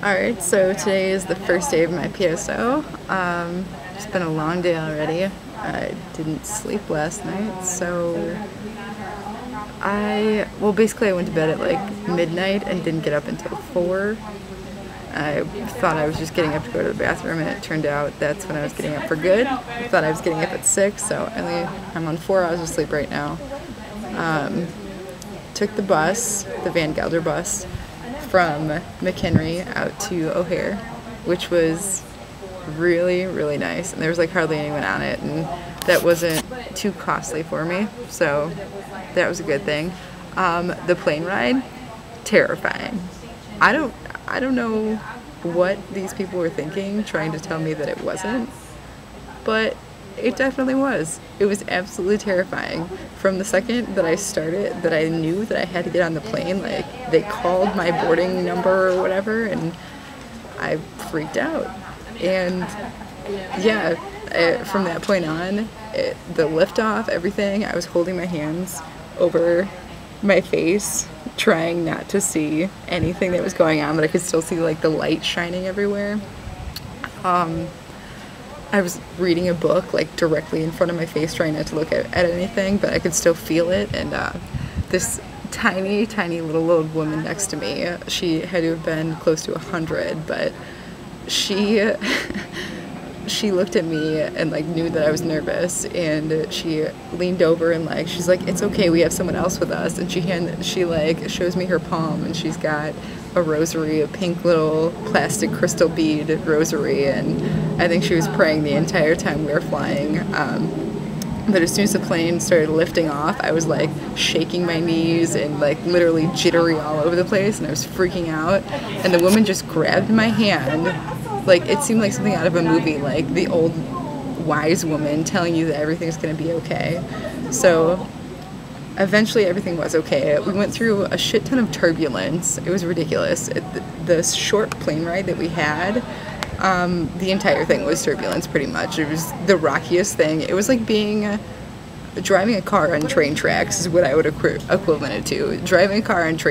Alright, so today is the first day of my PSO. It's been a long day already. I didn't sleep last night, so basically I went to bed at like midnight and didn't get up until 4. I thought I was just getting up to go to the bathroom, and it turned out that's when I was getting up for good. I thought I was getting up at 6, so I'm on 4 hours of sleep right now. Took the bus, the Van Gelder bus, from McHenry out to O'Hare, which was really, really nice. And there was like hardly anyone on it, and that wasn't too costly for me, so that was a good thing. The plane ride, terrifying. I don't know what these people were thinking trying to tell me that it wasn't, but it definitely was. It was absolutely terrifying. From the second that I started, that I knew that I had to get on the plane, like they called my boarding number or whatever, and I freaked out. And yeah, from that point on, the liftoff, everything, I was holding my hands over my face, trying not to see anything that was going on, but I could still see like the light shining everywhere. I was reading a book like directly in front of my face, trying not to look at anything, but I could still feel it. And this tiny, tiny little old woman next to me, she had to have been close to 100, but she looked at me and like knew that I was nervous, and she leaned over and like she's like, "It's okay, we have someone else with us." And she like shows me her palm, and she's got a rosary, a pink little plastic crystal bead rosary, and I think she was praying the entire time we were flying. But as soon as the plane started lifting off, I was like shaking my knees and like literally jittery all over the place, and I was freaking out. And the woman just grabbed my hand, like it seemed like something out of a movie, like the old wise woman telling you that everything's gonna be okay. So eventually everything was okay. We went through a shit ton of turbulence. It was ridiculous. The short plane ride that we had, the entire thing was turbulence pretty much. It was the rockiest thing. It was like driving a car on train tracks is what I would equivalent it to. Driving a car on train